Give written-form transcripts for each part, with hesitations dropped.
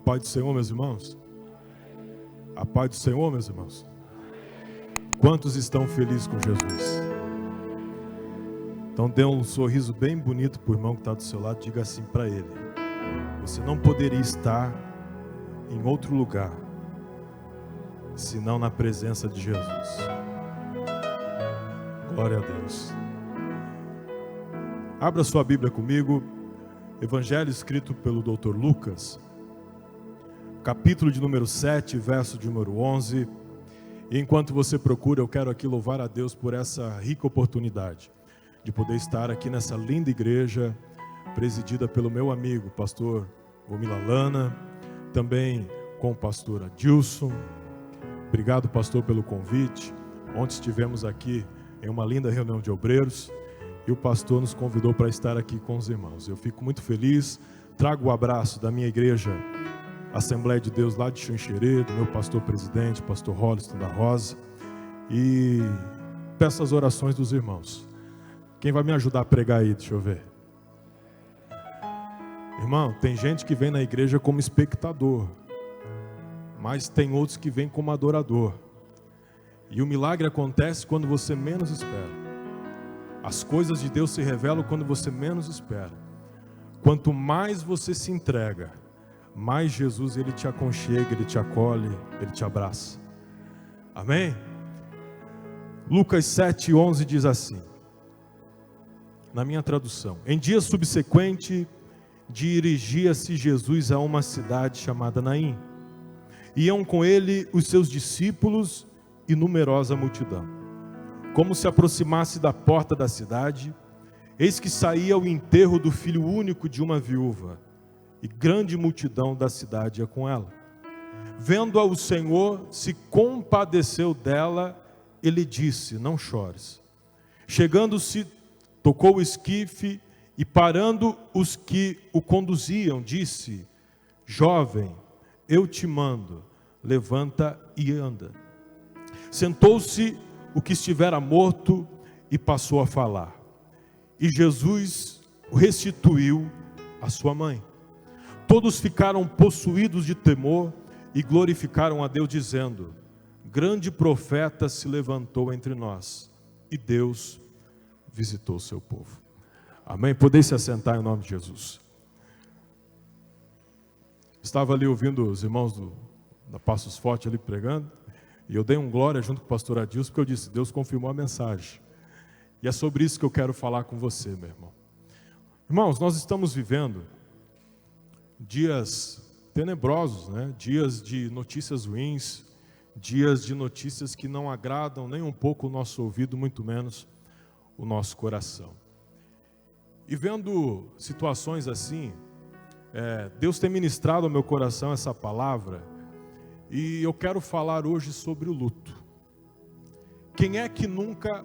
paz do Senhor, meus irmãos? A paz do Senhor, meus irmãos? Quantos estão felizes com Jesus? Então dê um sorriso bem bonito para o irmão que está do seu lado. Diga assim para ele: você não poderia estar em outro lugar senão na presença de Jesus. Glória a Deus. Abra sua Bíblia comigo. Evangelho escrito pelo Dr. Lucas, capítulo de número 7, verso de número 11. E enquanto você procura, eu quero aqui louvar a Deus por essa rica oportunidade de poder estar aqui nessa linda igreja, presidida pelo meu amigo, pastor Vomila Lana, também com o pastor Adilson. Obrigado, pastor, pelo convite. Ontem estivemos aqui em uma linda reunião de obreiros e o pastor nos convidou para estar aqui com os irmãos. Eu fico muito feliz, trago o abraço da minha igreja Assembleia de Deus lá de Xanxerê, do meu pastor presidente, pastor Holliston da Rosa, e peço as orações dos irmãos. Quem vai me ajudar a pregar aí? Deixa eu ver. Irmão, tem gente que vem na igreja como espectador, mas tem outros que vêm como adorador. E o milagre acontece quando você menos espera. As coisas de Deus se revelam quando você menos espera. Quanto mais você se entrega, mais Jesus ele te aconchega, ele te acolhe, ele te abraça. Amém? Lucas 7:11 diz assim, na minha tradução: em dia subsequente, dirigia-se Jesus a uma cidade chamada Naim. Iam com ele os seus discípulos e numerosa multidão. Como se aproximasse da porta da cidade, eis que saía o enterro do filho único de uma viúva, e grande multidão da cidade ia com ela. Vendo-a, o Senhor se compadeceu dela, ele disse: não chores. Chegando-se, tocou o esquife, e parando os que o conduziam, disse: jovem, eu te mando, levanta e anda. Sentou-se o que estivera morto e passou a falar. E Jesus o restituiu à sua mãe. Todos ficaram possuídos de temor e glorificaram a Deus, dizendo: grande profeta se levantou entre nós, e Deus visitou o seu povo. Amém? Podem se assentar em nome de Jesus. Estava ali ouvindo os irmãos da Passos Forte ali pregando, e eu dei um glória junto com o pastor Adilson, porque eu disse: Deus confirmou a mensagem. E é sobre isso que eu quero falar com você, meu irmão. Irmãos, nós estamos vivendo dias tenebrosos, né? Dias de notícias ruins, dias de notícias que não agradam nem um pouco o nosso ouvido, muito menos o nosso coração. E vendo situações assim, Deus tem ministrado ao meu coração essa palavra, e eu quero falar hoje sobre o luto. Quem é que nunca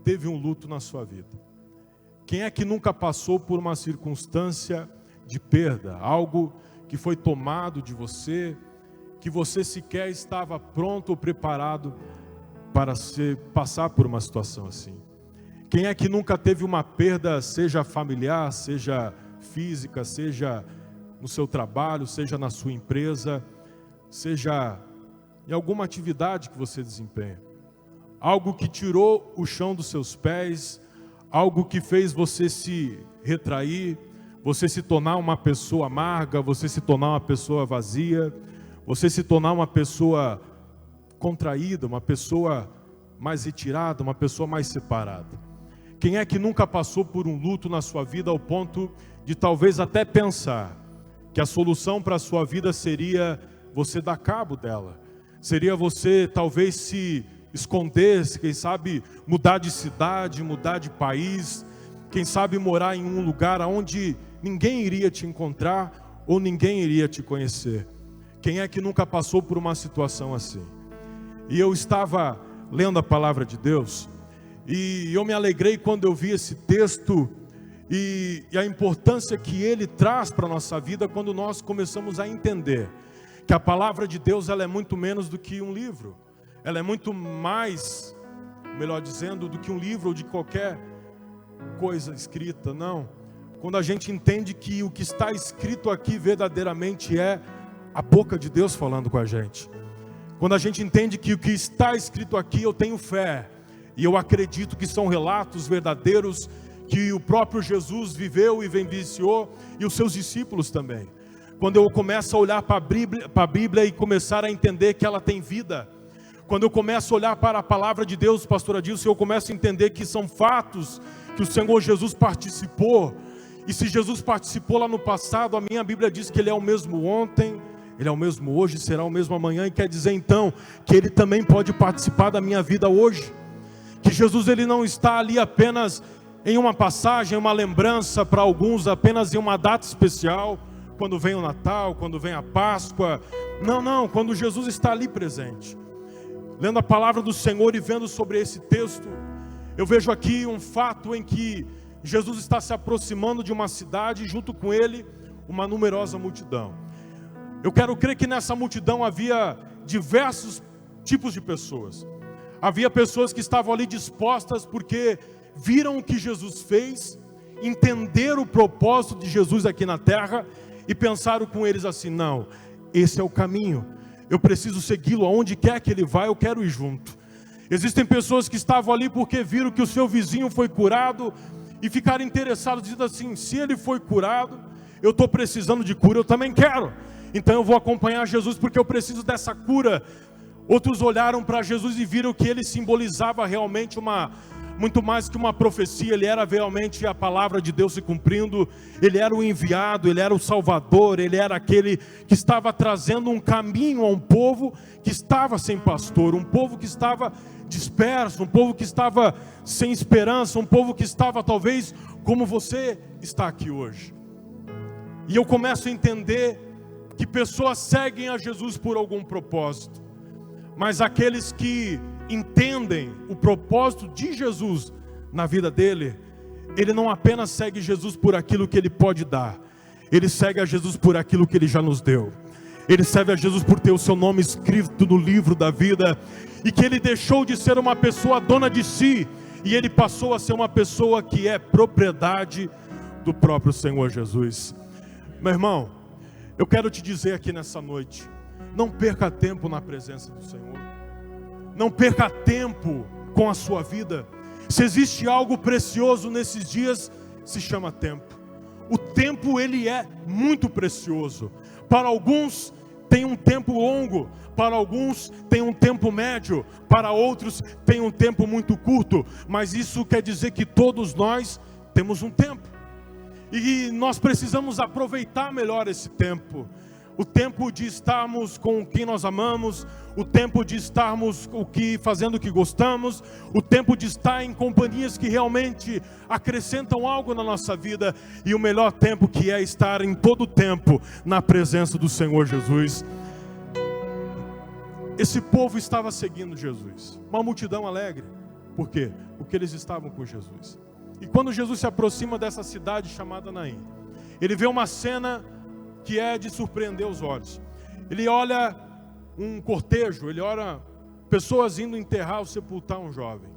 teve um luto na sua vida? Quem é que nunca passou por uma circunstância de perda, algo que foi tomado de você, que você sequer estava pronto ou preparado para passar por uma situação assim? Quem é que nunca teve uma perda, seja familiar, seja física, seja no seu trabalho, seja na sua empresa, seja em alguma atividade que você desempenha? Algo que tirou o chão dos seus pés, algo que fez você se retrair, você se tornar uma pessoa amarga, você se tornar uma pessoa vazia, você se tornar uma pessoa contraída, uma pessoa mais retirada, uma pessoa mais separada. Quem é que nunca passou por um luto na sua vida ao ponto de talvez até pensar que a solução para a sua vida seria você dar cabo dela? Seria você talvez se esconder, quem sabe mudar de cidade, mudar de país, quem sabe morar em um lugar onde ninguém iria te encontrar ou ninguém iria te conhecer. Quem é que nunca passou por uma situação assim? E eu estava lendo a palavra de Deus, e eu me alegrei quando eu vi esse texto e a importância que ele traz para a nossa vida quando nós começamos a entender que a palavra de Deus ela é muito menos do que um livro. Ela é muito mais, melhor dizendo, do que um livro ou de qualquer coisa escrita, não. Quando a gente entende que o que está escrito aqui verdadeiramente é a boca de Deus falando com a gente. Quando a gente entende que o que está escrito aqui eu tenho fé, e eu acredito que são relatos verdadeiros que o próprio Jesus viveu e vivenciou, e os seus discípulos também. Quando eu começo a olhar para a Bíblia e começar a entender que ela tem vida, quando eu começo a olhar para a palavra de Deus, pastor Adilson, eu começo a entender que são fatos que o Senhor Jesus participou. E se Jesus participou lá no passado, a minha Bíblia diz que Ele é o mesmo ontem, Ele é o mesmo hoje, será o mesmo amanhã. E quer dizer então que Ele também pode participar da minha vida hoje. Que Jesus Ele não está ali apenas em uma passagem, uma lembrança para alguns, apenas em uma data especial, quando vem o Natal, quando vem a Páscoa. Não, quando Jesus está ali presente. Lendo a palavra do Senhor e vendo sobre esse texto, eu vejo aqui um fato em que Jesus está se aproximando de uma cidade, e junto com ele, uma numerosa multidão. Eu quero crer que nessa multidão havia diversos tipos de pessoas. Havia pessoas que estavam ali dispostas porque viram o que Jesus fez, entenderam o propósito de Jesus aqui na terra e pensaram com eles assim: não, esse é o caminho, eu preciso segui-lo, aonde quer que ele vá, eu quero ir junto. Existem pessoas que estavam ali porque viram que o seu vizinho foi curado e ficaram interessados, dizendo assim: se ele foi curado, eu estou precisando de cura, eu também quero, então eu vou acompanhar Jesus porque eu preciso dessa cura. Outros olharam para Jesus e viram que ele simbolizava realmente muito mais que uma profecia. Ele era realmente a palavra de Deus se cumprindo. Ele era o enviado, ele era o Salvador, ele era aquele que estava trazendo um caminho a um povo que estava sem pastor, um povo que estava disperso, um povo que estava sem esperança, um povo que estava talvez como você está aqui hoje. E eu começo a entender que pessoas seguem a Jesus por algum propósito, mas aqueles que entendem o propósito de Jesus na vida dele, ele não apenas segue Jesus por aquilo que ele pode dar, ele segue a Jesus por aquilo que ele já nos deu. Ele serve a Jesus por ter o seu nome escrito no livro da vida, e que ele deixou de ser uma pessoa dona de si, e ele passou a ser uma pessoa que é propriedade do próprio Senhor Jesus. Meu irmão, eu quero te dizer aqui nessa noite, não perca tempo na presença do Senhor. Não perca tempo com a sua vida. Se existe algo precioso nesses dias, se chama tempo. O tempo, ele é muito precioso. Para alguns tem um tempo longo, para alguns tem um tempo médio, para outros tem um tempo muito curto. Mas isso quer dizer que todos nós temos um tempo. E nós precisamos aproveitar melhor esse tempo. O tempo de estarmos com quem nós amamos, o tempo de estarmos fazendo o que gostamos, o tempo de estar em companhias que realmente acrescentam algo na nossa vida, e o melhor tempo, que é estar em todo o tempo na presença do Senhor Jesus. Esse povo estava seguindo Jesus, uma multidão alegre. Por quê? Porque eles estavam com Jesus. E quando Jesus se aproxima dessa cidade chamada Naim, ele vê uma cena que é de surpreender os olhos. Ele olha um cortejo, ele olha pessoas indo enterrar ou sepultar um jovem.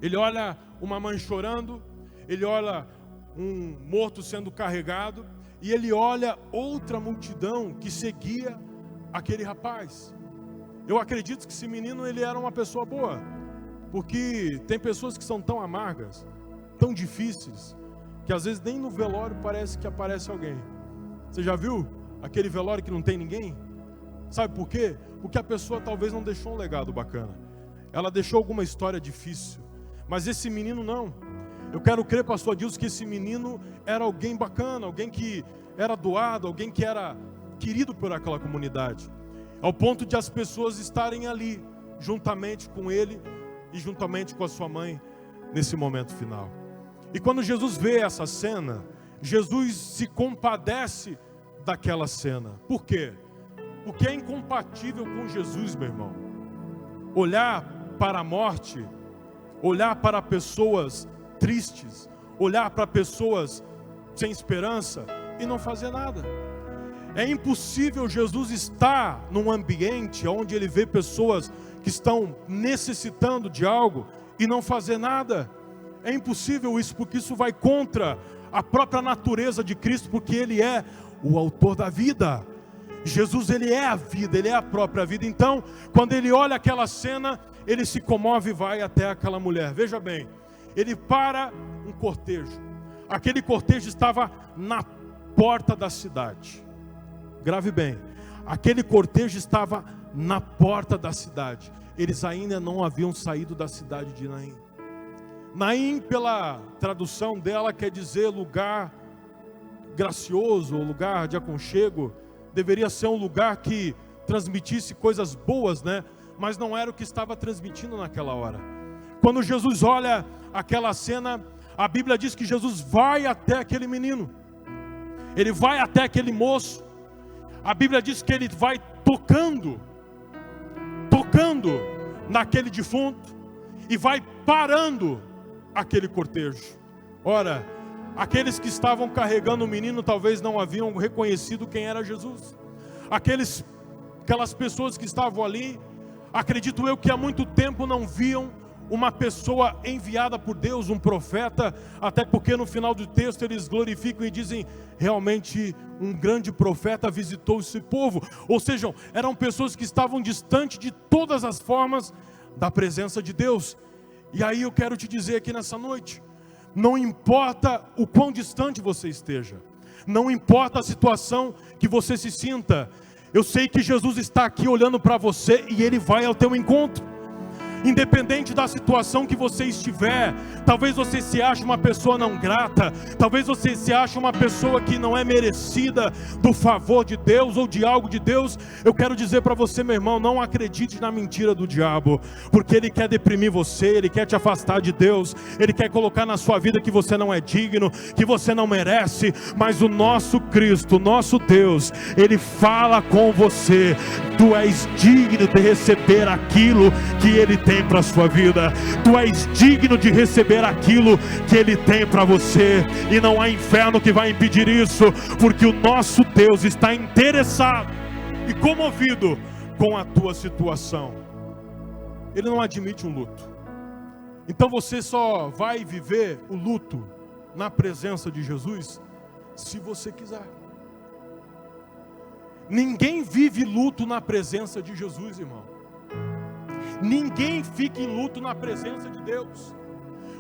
Ele olha uma mãe chorando, ele olha um morto sendo carregado, e ele olha outra multidão que seguia aquele rapaz. Eu acredito que esse menino, ele era uma pessoa boa, porque tem pessoas que são tão amargas, tão difíceis, que às vezes nem no velório parece que aparece alguém. Você já viu aquele velório que não tem ninguém? Sabe por quê? Porque a pessoa talvez não deixou um legado bacana. Ela deixou alguma história difícil. Mas esse menino não. Eu quero crer, pastor Adilson, que esse menino era alguém bacana, alguém que era doado, alguém que era querido por aquela comunidade. Ao ponto de as pessoas estarem ali, juntamente com ele e juntamente com a sua mãe, nesse momento final. E quando Jesus vê essa cena, Jesus se compadece daquela cena. Por quê? Porque é incompatível com Jesus, meu irmão, olhar para a morte, olhar para pessoas tristes, olhar para pessoas sem esperança e não fazer nada. É impossível Jesus estar num ambiente onde ele vê pessoas que estão necessitando de algo e não fazer nada. É impossível isso, porque isso vai contra a própria natureza de Cristo, porque ele é o autor da vida. Jesus, ele é a vida, ele é a própria vida. Então, quando ele olha aquela cena, ele se comove e vai até aquela mulher. Veja bem, ele para um cortejo. Aquele cortejo estava na porta da cidade. Grave bem, aquele cortejo estava na porta da cidade. Eles ainda não haviam saído da cidade de Naim. Naim, pela tradução dela, quer dizer lugar gracioso, lugar de aconchego. Deveria ser um lugar que transmitisse coisas boas, né? Mas não era o que estava transmitindo naquela hora. Quando Jesus olha aquela cena, a Bíblia diz que Jesus vai até aquele menino. Ele vai até aquele moço. A Bíblia diz que ele vai tocando naquele defunto e vai parando aquele cortejo. Ora, aqueles que estavam carregando o menino talvez não haviam reconhecido quem era Jesus. Aquelas pessoas que estavam ali, acredito eu que há muito tempo não viam uma pessoa enviada por Deus, um profeta, até porque no final do texto eles glorificam e dizem, realmente um grande profeta visitou esse povo. Ou seja, eram pessoas que estavam distantes de todas as formas da presença de Deus. E aí eu quero te dizer aqui nessa noite, não importa o quão distante você esteja, não importa a situação que você se sinta, eu sei que Jesus está aqui olhando para você e Ele vai ao teu encontro. Independente da situação que você estiver, talvez você se ache uma pessoa não grata, talvez você se ache uma pessoa que não é merecida do favor de Deus ou de algo de Deus. Eu quero dizer para você, meu irmão, não acredite na mentira do diabo, porque ele quer deprimir você, ele quer te afastar de Deus, ele quer colocar na sua vida que você não é digno, que você não merece. Mas o nosso Cristo, o nosso Deus, ele fala com você: tu és digno de receber aquilo que Ele tem para a sua vida. Tu és digno de receber aquilo que Ele tem para você. E não há inferno que vai impedir isso, porque o nosso Deus está interessado e comovido com a tua situação. Ele não admite um luto. Então você só vai viver o luto na presença de Jesus se você quiser. Ninguém vive luto na presença de Jesus, irmão. Ninguém fica em luto na presença de Deus.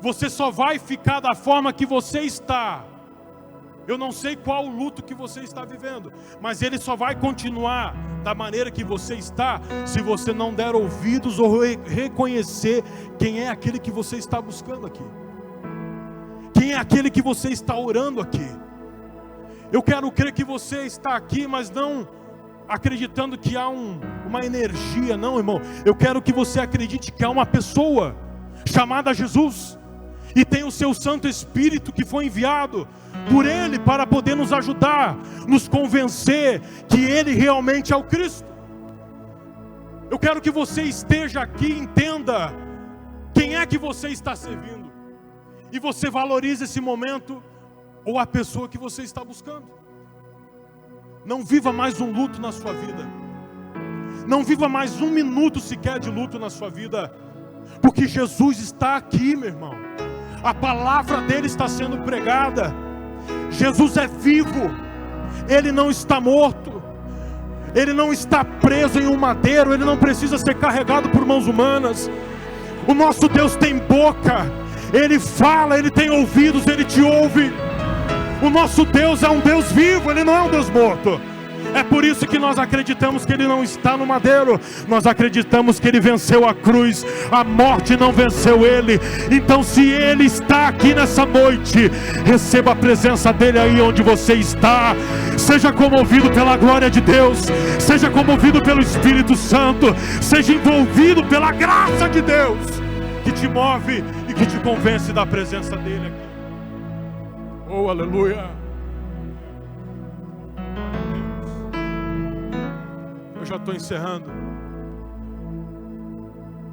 Você só vai ficar da forma que você está. Eu não sei qual o luto que você está vivendo, mas ele só vai continuar da maneira que você está, se você não der ouvidos ou reconhecer quem é aquele que você está buscando aqui. Quem é aquele que você está orando aqui. Eu quero crer que você está aqui, mas não acreditando que há uma energia, não, irmão. Eu quero que você acredite que há uma pessoa chamada Jesus, e tem o seu Santo Espírito que foi enviado por Ele para poder nos ajudar, nos convencer que Ele realmente é o Cristo. Eu quero que você esteja aqui e entenda quem é que você está servindo, e você valorize esse momento ou a pessoa que você está buscando. Não viva mais um luto na sua vida. Não viva mais um minuto sequer de luto na sua vida, porque Jesus está aqui, meu irmão. A palavra dele está sendo pregada. Jesus é vivo. Ele não está morto. Ele não está preso em um madeiro. Ele não precisa ser carregado por mãos humanas. O nosso Deus tem boca. Ele fala, Ele tem ouvidos, Ele te ouve. O nosso Deus é um Deus vivo, Ele não é um Deus morto. É por isso que nós acreditamos que Ele não está no madeiro. Nós acreditamos que Ele venceu a cruz. A morte não venceu Ele. Então, se Ele está aqui nessa noite, receba a presença dEle aí onde você está. Seja comovido pela glória de Deus. Seja comovido pelo Espírito Santo. Seja envolvido pela graça de Deus, que te move e que te convence da presença dEle aqui. Oh, aleluia. Eu já estou encerrando.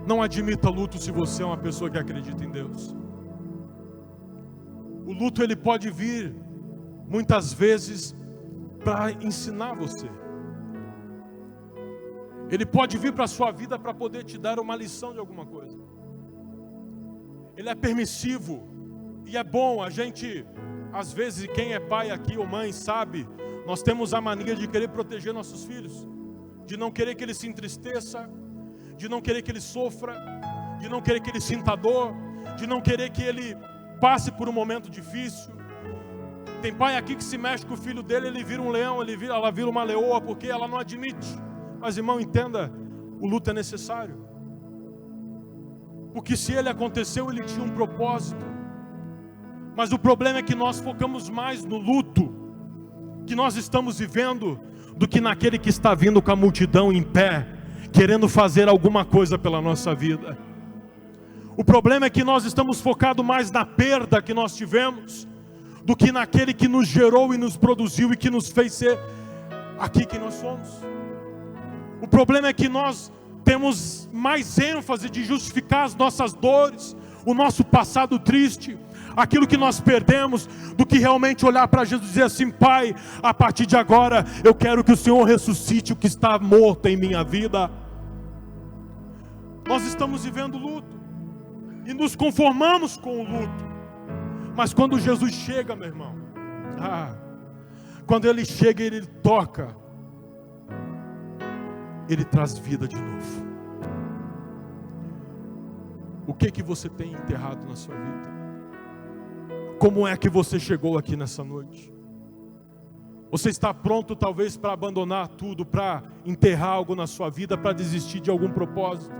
Não admita luto se você é uma pessoa que acredita em Deus. O luto, ele pode vir muitas vezes para ensinar você. Ele pode vir para a sua vida para poder te dar uma lição de alguma coisa. Ele é permissivo e é bom. A gente, às vezes, quem é pai aqui ou mãe sabe Nós temos a mania de querer proteger nossos filhos, de não querer que ele se entristeça, de não querer que ele sofra, de não querer que ele sinta dor, de não querer que ele passe por um momento difícil. Tem pai aqui que se mexe com o filho dele, ele vira um leão, ela vira uma leoa, porque ela não admite. Mas, irmão, entenda, o luto é necessário. Porque se ele aconteceu, ele tinha um propósito. Mas o problema é que nós focamos mais no luto que nós estamos vivendo do que naquele que está vindo com a multidão em pé, querendo fazer alguma coisa pela nossa vida. O problema é que nós estamos focados mais na perda que nós tivemos do que naquele que nos gerou e nos produziu e que nos fez ser aqui quem nós somos. O problema é que nós temos mais ênfase de justificar as nossas dores, o nosso passado triste, aquilo que nós perdemos, do que realmente olhar para Jesus e dizer assim: Pai, a partir de agora eu quero que o Senhor ressuscite o que está morto em minha vida. Nós estamos vivendo luto e nos conformamos com o luto. Mas quando Jesus chega, meu irmão, quando Ele chega e Ele toca, Ele traz vida de novo. O que você tem enterrado na sua vida? Como é que você chegou aqui nessa noite? Você está pronto talvez para abandonar tudo, para enterrar algo na sua vida, para desistir de algum propósito?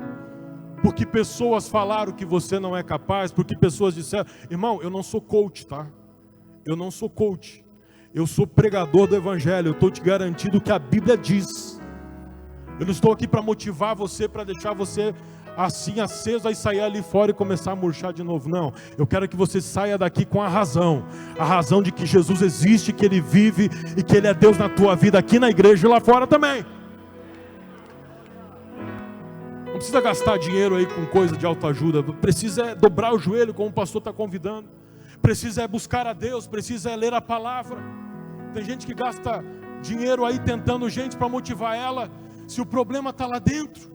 Porque pessoas falaram que você não é capaz, porque pessoas disseram... Irmão, eu não sou coach, tá? Eu não sou coach. Eu sou pregador do Evangelho. Eu estou te garantindo o que a Bíblia diz. Eu não estou aqui para motivar você, para deixar você assim aceso, aí sair ali fora e começar a murchar de novo. Não, eu quero que você saia daqui com a razão de que Jesus existe, que Ele vive e que Ele é Deus na tua vida, aqui na igreja e lá fora também. Não precisa gastar dinheiro aí com coisa de autoajuda, precisa dobrar o joelho como o pastor está convidando, precisa buscar a Deus, precisa ler a palavra. Tem gente que gasta dinheiro aí tentando gente para motivar ela, se o problema está lá dentro.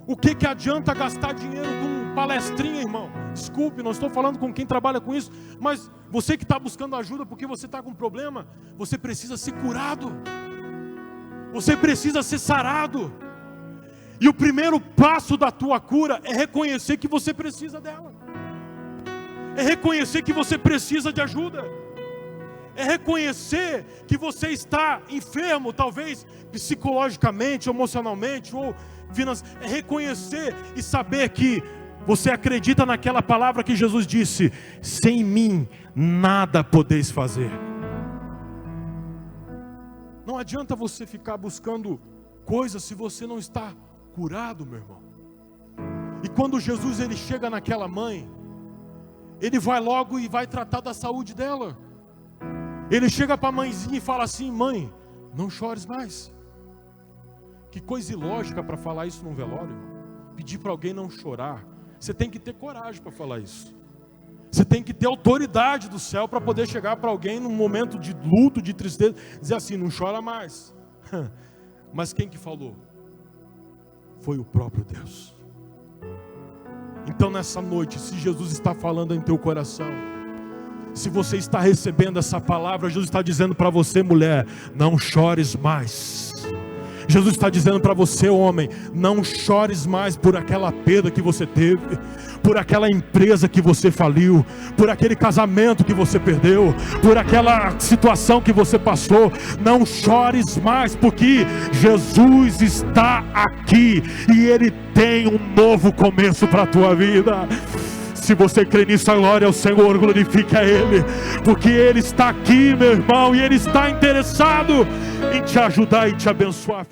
O que adianta gastar dinheiro com palestrinha, irmão? Desculpe, não estou falando com quem trabalha com isso, mas você que está buscando ajuda porque você está com problema, você precisa ser curado, você precisa ser sarado. E o primeiro passo da tua cura é reconhecer que você precisa dela, é reconhecer que você precisa de ajuda, é reconhecer que você está enfermo, talvez psicologicamente, emocionalmente ou é reconhecer e saber que você acredita naquela palavra que Jesus disse: sem mim nada podeis fazer. Não adianta você ficar buscando coisas se você não está curado, meu irmão. E quando Jesus ele chega naquela mãe, Ele vai logo e vai tratar da saúde dela. Ele chega para a mãezinha e fala assim: mãe, não chores mais. Que coisa ilógica para falar isso num velório. Pedir para alguém não chorar. Você tem que ter coragem para falar isso. Você tem que ter autoridade do céu para poder chegar para alguém num momento de luto, de tristeza, dizer assim: não chora mais. Mas quem que falou? Foi o próprio Deus. Então nessa noite, se Jesus está falando em teu coração, se você está recebendo essa palavra, Jesus está dizendo para você, mulher, não chores mais. Jesus está dizendo para você, homem, não chores mais por aquela perda que você teve, por aquela empresa que você faliu, por aquele casamento que você perdeu, por aquela situação que você passou. Não chores mais, porque Jesus está aqui e Ele tem um novo começo para a tua vida. Se você crê nisso, a glória ao Senhor, glorifique a Ele, porque Ele está aqui, meu irmão, e Ele está interessado em te ajudar e te abençoar.